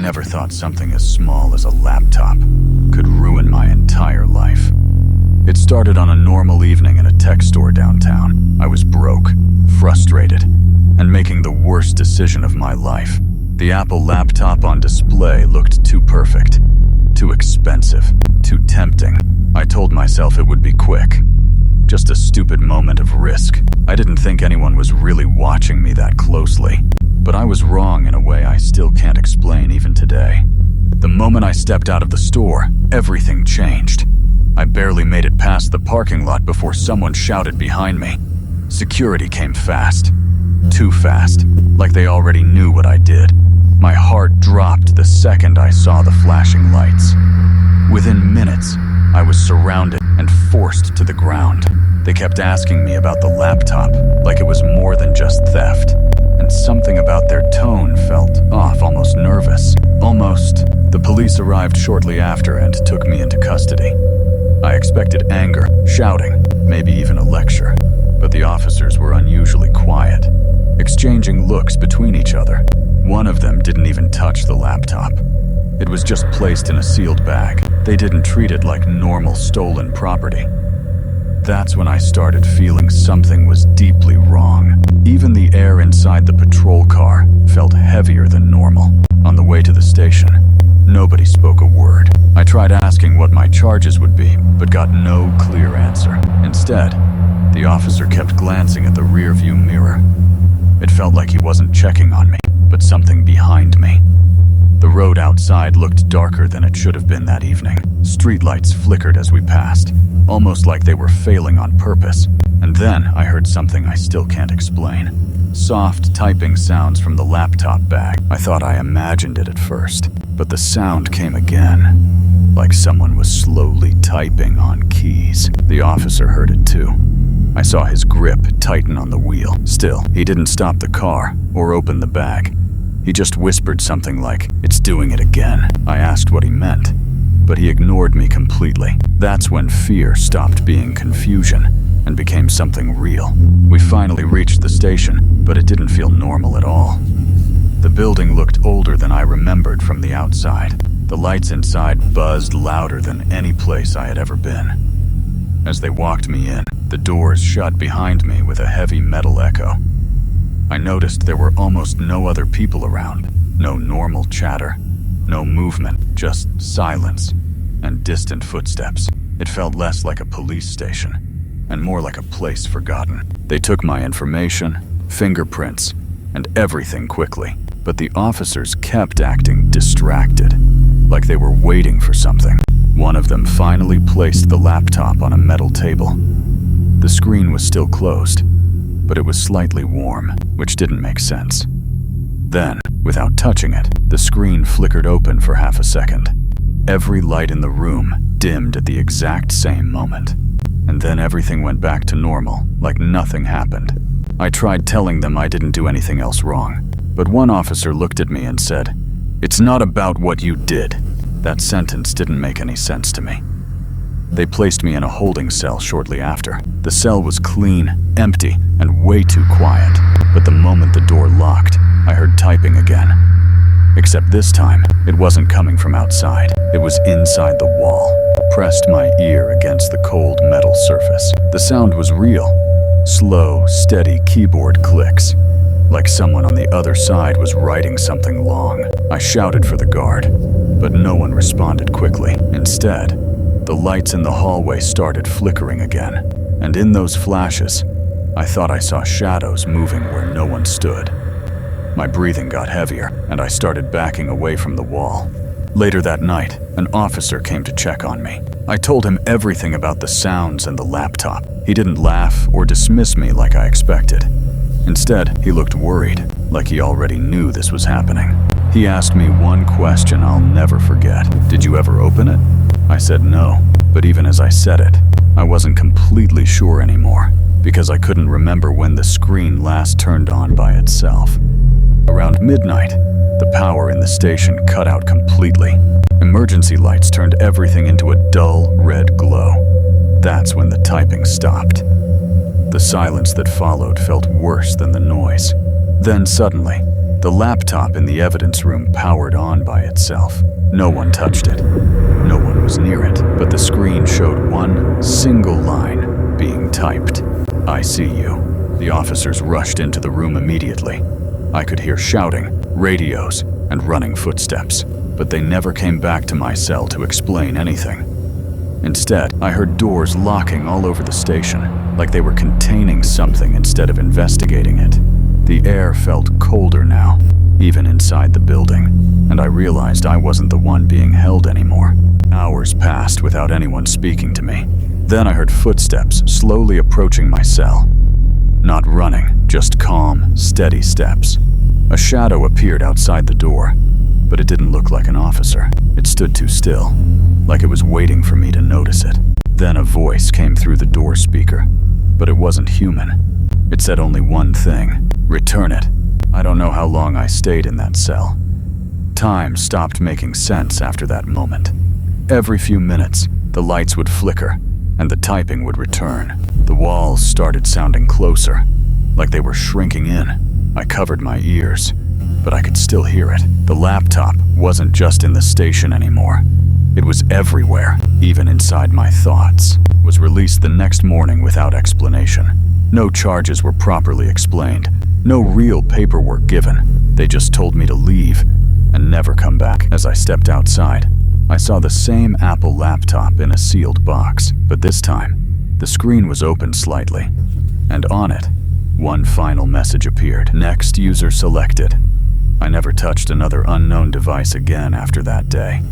never thought something as small as a laptop could ruin my entire life. It started on a normal evening in a tech store downtown. I was broke, frustrated, and making the worst decision of my life. The Apple laptop on display looked too perfect, too expensive, too tempting. I told myself it would be quick. Just a stupid moment of risk. I didn't think anyone was really watching me that closely. But I was wrong in a way I still can't explain even today. The moment I stepped out of the store, everything changed. I barely made it past the parking lot before someone shouted behind me. Security came fast. Too fast, like they already knew what I did. My heart dropped the second I saw the flashing lights. Within minutes, I was surrounded and forced to the ground. They kept asking me about the laptop, like it was more than just theft. And something about their tone felt off, almost nervous. Almost. The police arrived shortly after and took me into custody. I expected anger, shouting, maybe even a lecture. But the officers were unusually quiet, exchanging looks between each other. One of them didn't even touch the laptop. It was just placed in a sealed bag. They didn't treat it like normal stolen property. That's when I started feeling something was deeply wrong. Even the air inside the patrol car felt heavier than normal. On the way to the station, nobody spoke a word. I tried asking what my charges would be, but got no clear answer. Instead, the officer kept glancing at the rearview mirror. It felt like he wasn't checking on me, but something behind me. The road outside looked darker than it should have been that evening. Streetlights flickered as we passed, almost like they were failing on purpose. And then I heard something I still can't explain. Soft typing sounds from the laptop bag. I thought I imagined it at first, but the sound came again, like someone was slowly typing on keys. The officer heard it too. I saw his grip tighten on the wheel. Still, he didn't stop the car or open the bag. He just whispered something like, "It's doing it again." I asked what he meant, but he ignored me completely. That's when fear stopped being confusion and became something real. We finally reached the station, but it didn't feel normal at all. The building looked older than I remembered from the outside. The lights inside buzzed louder than any place I had ever been. As they walked me in, the doors shut behind me with a heavy metal echo. I noticed there were almost no other people around. No normal chatter, no movement, just silence and distant footsteps. It felt less like a police station and more like a place forgotten. They took my information, fingerprints, and everything quickly, but the officers kept acting distracted, like they were waiting for something. One of them finally placed the laptop on a metal table. The screen was still closed, but it was slightly warm, which didn't make sense. Then, without touching it, the screen flickered open for half a second. Every light in the room dimmed at the exact same moment. And then everything went back to normal, like nothing happened. I tried telling them I didn't do anything else wrong, but one officer looked at me and said, "It's not about what you did." That sentence didn't make any sense to me. They placed me in a holding cell shortly after. The cell was clean, empty, and way too quiet. But the moment the door locked, I heard typing again. Except this time, it wasn't coming from outside. It was inside the wall. Pressed my ear against the cold metal surface. The sound was real. Slow, steady keyboard clicks. Like someone on the other side was writing something long. I shouted for the guard, but no one responded quickly. Instead, the lights in the hallway started flickering again, and in those flashes, I thought I saw shadows moving where no one stood. My breathing got heavier, and I started backing away from the wall. Later that night, an officer came to check on me. I told him everything about the sounds and the laptop. He didn't laugh or dismiss me like I expected. Instead, he looked worried, like he already knew this was happening. He asked me one question I'll never forget. "Did you ever open it?" I said no, but even as I said it, I wasn't completely sure anymore, because I couldn't remember when the screen last turned on by itself. Around midnight, the power in the station cut out completely. Emergency lights turned everything into a dull red glow. That's when the typing stopped. The silence that followed felt worse than the noise. Then suddenly, The laptop in the evidence room powered on by itself. No one touched it. No one was near it, but the screen showed one single line being typed. "I see you." The officers rushed into the room immediately. I could hear shouting, radios, and running footsteps, but they never came back to my cell to explain anything. Instead, I heard doors locking all over the station, like they were containing something instead of investigating it. The air felt colder now, even inside the building, and I realized I wasn't the one being held anymore. Hours passed without anyone speaking to me. Then I heard footsteps slowly approaching my cell. Not running, just calm, steady steps. A shadow appeared outside the door, but it didn't look like an officer. It stood too still, like it was waiting for me to notice it. Then a voice came through the door speaker, but it wasn't human. It said only one thing: return it. I don't know how long I stayed in that cell. Time stopped making sense after that moment. Every few minutes, the lights would flicker, and the typing would return. The walls started sounding closer, like they were shrinking in. I covered my ears, but I could still hear it. The laptop wasn't just in the station anymore. It was everywhere, even inside my thoughts. It was released the next morning without explanation. No charges were properly explained. No real paperwork given. They just told me to leave and never come back. As I stepped outside, I saw the same Apple laptop in a sealed box, but this time, the screen was open slightly, and on it, one final message appeared: next user selected. I never touched another unknown device again after that day.